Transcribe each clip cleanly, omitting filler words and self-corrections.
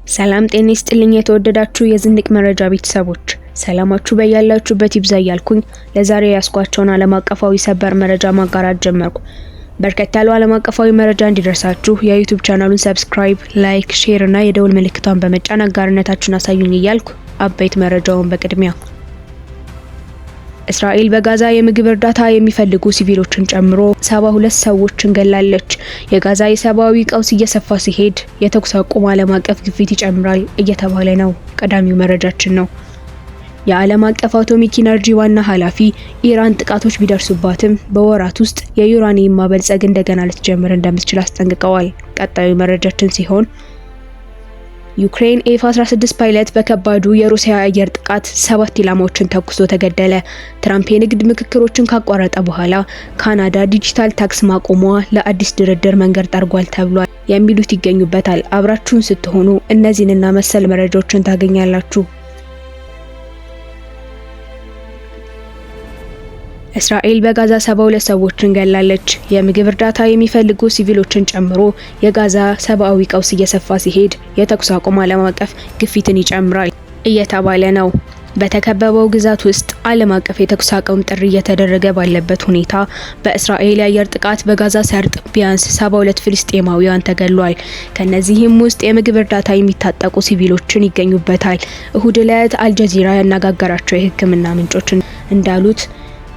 ሰላም ጤና ይስጥልኝ የተወደዳችሁ የዝንቅ መረጃ ቤተሰቦች፣ ሰላማችሁ በያላችሁበት ይብዛ እያልኩኝ ለዛሬ ያስኳቸውን ዓለም አቀፋዊ ሰበር መረጃ ማጋራት ጀመርኩ። በርከት ያሉ ዓለም አቀፋዊ መረጃ እንዲደርሳችሁ የዩቲዩብ ቻናሉን ሰብስክራይብ፣ ላይክ፣ ሼር እና የደውል ምልክቷን በመጫን አጋርነታችሁን አሳዩኝ እያልኩ አበይት መረጃውን በቅድሚያ እስራኤል በጋዛ የምግብ እርዳታ የሚፈልጉ ሲቪሎችን ጨምሮ 72 ሰዎችን ገላለች። የጋዛ የሰብአዊ ቀውስ እየሰፋ ሲሄድ የተኩስ አቁም ዓለም አቀፍ ግፊት ይጨምራል እየተባለ ነው። ቀዳሚው መረጃችን ነው። የዓለም አቀፍ አቶሚክ ኢነርጂ ዋና ኃላፊ ኢራን ጥቃቶች ቢደርሱባትም በወራት ውስጥ የዩራኒየም ማበልጸግ እንደገና ልትጀምር እንደምትችል አስጠንቅቀዋል። ቀጣዩ መረጃችን ሲሆን ዩክሬን ኤፍ-16 ፓይለት በከባዱ የሩሲያ አየር ጥቃት 7 ኢላማዎችን ተኩሶ ተገደለ። ትራምፕ የንግድ ምክክሮችን ካቋረጠ በኋላ ካናዳ ዲጂታል ታክስ ማቆሟ ለአዲስ ድርድር መንገድ ጠርጓል ተብሏል የሚሉት ይገኙበታል። አብራችሁን ስትሆኑ እነዚህንና መሰል መረጃዎችን ታገኛላችሁ። እስራኤል በጋዛ 72 ሰዎችን ገላለች። የምግብ እርዳታ የሚፈልጉ ሲቪሎችን ጨምሮ የጋዛ ሰብአዊ ቀውስ እየሰፋ ሲሄድ የተኩስ አቁም ዓለም አቀፍ ግፊትን ይጨምራል እየተባለ ነው። በተከበበው ግዛት ውስጥ ዓለም አቀፍ የተኩስ አቁም ጥሪ እየተደረገ ባለበት ሁኔታ በእስራኤል የአየር ጥቃት በጋዛ ሰርጥ ቢያንስ 72 ፍልስጤማውያን ተገሏል። ከነዚህም ውስጥ የምግብ እርዳታ የሚታጠቁ ሲቪሎችን ይገኙበታል። እሁድ ዕለት አልጀዚራ ያነጋገራቸው የሕክምና ምንጮች እንዳሉት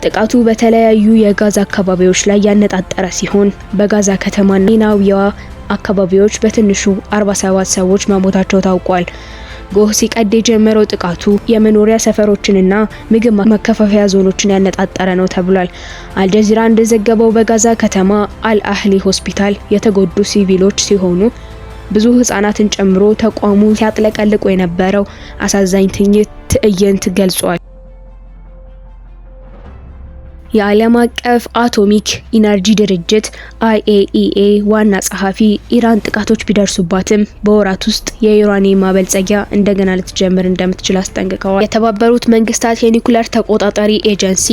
ጥቃቱ በተለያዩ የጋዛ አካባቢዎች ላይ ያነጣጠረ ሲሆን በጋዛ ከተማና ኒናዊያ አካባቢዎች በትንሹ 47 ሰዎች መሞታቸው ታውቋል። ጎህ ሲቀድ የጀመረው ጥቃቱ የመኖሪያ ሰፈሮችንና ምግብ ማከፋፈያ ዞኖችን ያነጣጠረ ነው ተብሏል። አልጀዚራ እንደዘገበው በጋዛ ከተማ አልአህሊ ሆስፒታል የተጎዱ ሲቪሎች ሲሆኑ ብዙ ህጻናትን ጨምሮ ተቋሙ ሲያጥለቀልቁ የነበረው አሳዛኝ ትዕይንት ገልጿል። የዓለም አቀፍ አቶሚክ ኢነርጂ ድርጅት IAEA ዋና ጸሐፊ ኢራን ጥቃቶች ቢደርሱባትም በወራት ውስጥ የዩራኒየም ማበልጸጊያ እንደገና ልትጀምር እንደምትችል አስጠንቅቀዋል። የተባበሩት መንግስታት የኒውክሌር ተቆጣጣሪ ኤጀንሲ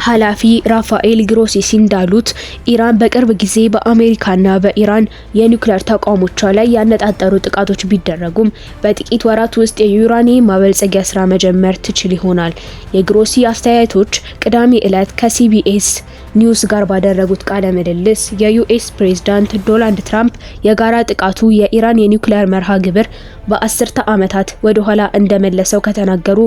ኃላፊ ራፋኤል ግሮሲሲ እንዳሉት ኢራን በቅርብ ጊዜ በአሜሪካና በኢራን የኒውክሌር ተቋሞቿ ላይ ያነጣጠሩ ጥቃቶች ቢደረጉም በጥቂት ወራት ውስጥ የዩራኒየም ማበልጸጊያ ስራ መጀመር ትችል ይሆናል። የግሮሲ አስተያየቶች ቅዳሜ ዕለት CBS ኒውስ ጋር ባደረጉት ቃለ ምልልስ የዩኤስ ፕሬዝዳንት ዶናልድ ትራምፕ የጋራ ጥቃቱ የኢራን የኒውክሌር መርሃ ግብር በ10 ዓመታት ወደ ኋላ እንደመለሰው ከተናገሩ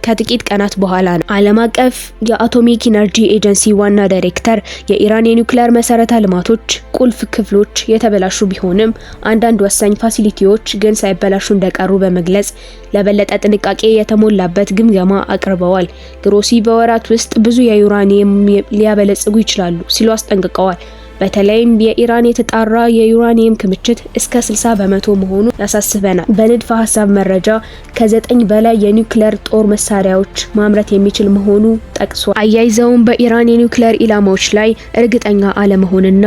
ከጥቂት ቀናት በኋላ ነው። ዓለም አቀፍ የአቶሚክ ኢነርጂ ኤጀንሲ ዋና ዳይሬክተር የኢራን የኒውክሌር መሰረተ ልማቶች ቁልፍ ክፍሎች የተበላሹ ቢሆንም አንዳንድ ወሳኝ ፋሲሊቲዎች ግን ሳይበላሹ እንደቀሩ በመግለጽ ለበለጠ ጥንቃቄ የተሞላበት ግምገማ አቅርበዋል። ግሮሲ በወራት ውስጥ ብዙ የዩራኒየም ሊያበለጽጉ ይችላሉ ሲሉ አስጠንቅቀዋል። በተለይም የኢራን የተጣራ የዩራኒየም ክምችት እስከ 60 በመቶ መሆኑ ያሳስበናል። በንድፈ ሐሳብ መረጃ ከ9 በላይ የኒውክሌር ጦር መሳሪያዎች ማምረት የሚችል መሆኑ ጠቅሷል። አያይዘውም በኢራን የኒውክሌር ኢላማዎች ላይ እርግጠኛ አለመሆንና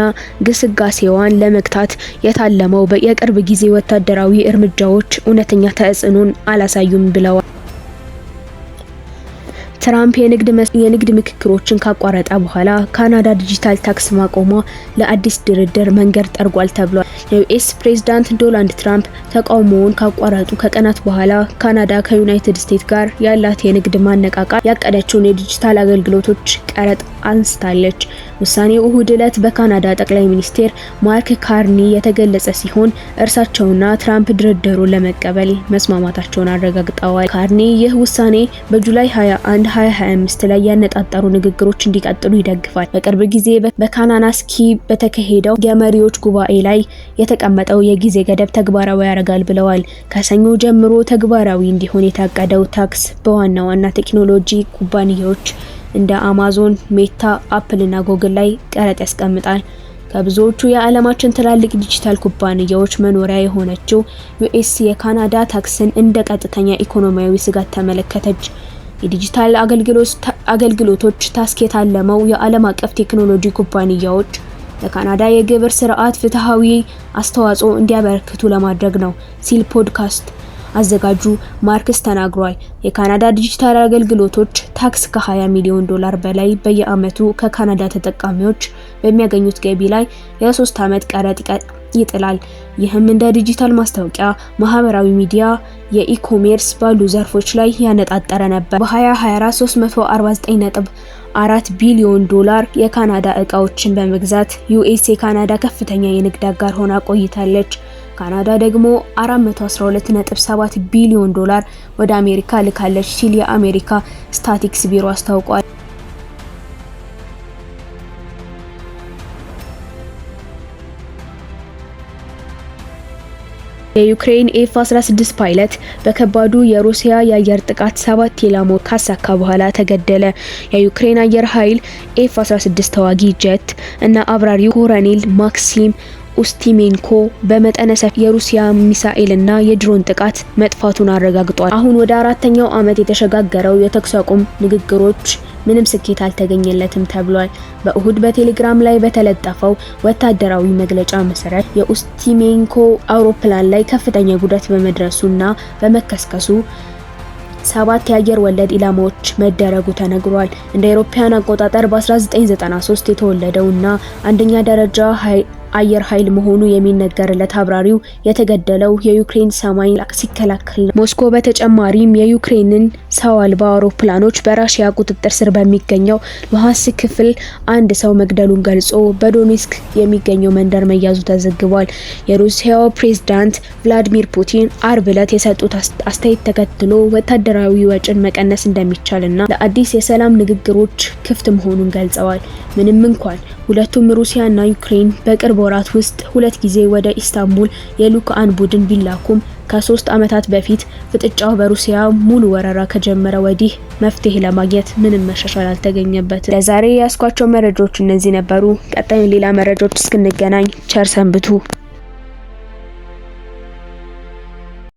ግስጋሴዋን ለመግታት የታለመው የቅርብ ጊዜ ወታደራዊ እርምጃዎች እውነተኛ ተጽዕኖን አላሳዩም ብለዋል። ትራምፕ የንግድ ምክክሮችን ካቋረጠ በኋላ ካናዳ ዲጂታል ታክስ ማቆሟ ለአዲስ ድርድር መንገድ ጠርጓል ተብሏል። የዩኤስ ፕሬዝዳንት ዶናልድ ትራምፕ ተቃውሞውን ካቋረጡ ከቀናት በኋላ ካናዳ ከዩናይትድ ስቴትስ ጋር ያላት የንግድ ማነቃቃት ያቀደችውን የዲጂታል አገልግሎቶች ቀረጥ አንስታለች። ውሳኔው እሁድ ዕለት በካናዳ ጠቅላይ ሚኒስትር ማርክ ካርኒ የተገለጸ ሲሆን እርሳቸውና ትራምፕ ድርድሩን ለመቀበል መስማማታቸውን አረጋግጠዋል። ካርኒ ይህ ውሳኔ በጁላይ 21 2025 ላይ ያነጣጠሩ ንግግሮች እንዲቀጥሉ ይደግፋል። በቅርብ ጊዜ በካናናስኪ በተካሄደው የመሪዎች ጉባኤ ላይ የተቀመጠው የጊዜ ገደብ ተግባራዊ ያደርጋል ብለዋል። ከሰኞ ጀምሮ ተግባራዊ እንዲሆን የታቀደው ታክስ በዋና ዋና ቴክኖሎጂ ኩባንያዎች እንደ አማዞን፣ ሜታ፣ አፕል እና ጉግል ላይ ቀረጥ ያስቀምጣል። ከብዙዎቹ የዓለማችን ትላልቅ ዲጂታል ኩባንያዎች መኖሪያ የሆነችው ዩኤስ የካናዳ ታክስን እንደ ቀጥተኛ ኢኮኖሚያዊ ስጋት ተመለከተች። የዲጂታል አገልግሎቶች ታክስ የታለመው የዓለም አቀፍ ቴክኖሎጂ ኩባንያዎች ለካናዳ የግብር ስርዓት ፍትሃዊ አስተዋጽኦ እንዲያበረክቱ ለማድረግ ነው ሲል ፖድካስት አዘጋጁ ማርክስ ተናግሯል። የካናዳ ዲጂታል አገልግሎቶች ታክስ ከ$20 ሚሊዮን በላይ በየአመቱ ከካናዳ ተጠቃሚዎች በሚያገኙት ገቢ ላይ የ3 ዓመት ቀረጥ ይጥላል። ይህም እንደ ዲጂታል ማስታወቂያ፣ ማህበራዊ ሚዲያ፣ የኢኮሜርስ ባሉ ዘርፎች ላይ ያነጣጠረ ነበር። በ2024 349.4 ቢሊዮን ዶላር የካናዳ እቃዎችን በመግዛት ዩኤስ የካናዳ ከፍተኛ የንግድ አጋር ሆና ቆይታለች። ካናዳ ደግሞ 412.7 ቢሊዮን ዶላር ወደ አሜሪካ ልካለች ሲል የአሜሪካ ስታቲክስ ቢሮ አስታውቋል። የዩክሬን ኤፍ-16 ፓይለት በከባዱ የሩሲያ የአየር ጥቃት 7 ኢላማዎችን ካሳካ በኋላ ተገደለ። የዩክሬን አየር ኃይል ኤፍ-16 ተዋጊ ጄት እና አብራሪው ኮሎኔል ማክሲም ኡስቲሜንኮ በመጠነ ሰፊ የሩሲያ ሚሳኤልና የድሮን ጥቃት መጥፋቱን አረጋግጧል። አሁን ወደ 4ኛው ዓመት የተሸጋገረው የተኩስ አቁም ንግግሮች ምንም ስኬት አልተገኘለትም ተብሏል። በእሁድ በቴሌግራም ላይ በተለጠፈው ወታደራዊ መግለጫ መሰረት የኡስቲሜንኮ አውሮፕላን ላይ ከፍተኛ ጉዳት በመድረሱና በመከስከሱ 7 የአየር ወለድ ኢላማዎች መደረጉ ተነግሯል። እንደ አውሮፓውያን አቆጣጠር በ1993 የተወለደውና አንደኛ ደረጃ አየር ኃይል መሆኑ የሚነገርለት አብራሪው የተገደለው የዩክሬን ሰማይ ሲከላከል ነው። ሞስኮ በተጨማሪም የዩክሬንን ሰው አልባ አውሮፕላኖች በራሺያ ቁጥጥር ስር በሚገኘው ሉሃንስክ ክፍል አንድ ሰው መግደሉን ገልጾ በዶኔትስክ የሚገኘው መንደር መያዙ ተዘግቧል። የሩሲያው ፕሬዝዳንት ቭላዲሚር ፑቲን አርብ ዕለት የሰጡት አስተያየት ተከትሎ ወታደራዊ ወጪን መቀነስ እንደሚቻልና ለአዲስ የሰላም ንግግሮች ክፍት መሆኑን ገልጸዋል። ምንም እንኳን ሁለቱም ሩሲያና ዩክሬን በቅርብ ወራት ውስጥ 2 ጊዜ ወደ ኢስታንቡል የልኡካን ቡድን ቢላኩም ከ3 ዓመታት በፊት ፍጥጫው በሩሲያ ሙሉ ወረራ ከጀመረ ወዲህ መፍትሄ ለማግኘት ምንም መሻሻል አልተገኘበትም። ለዛሬ ያስኳቸው መረጃዎች እነዚህ ነበሩ። ቀጣይ ሌላ መረጃዎች እስክንገናኝ ቸር ሰንብቱ።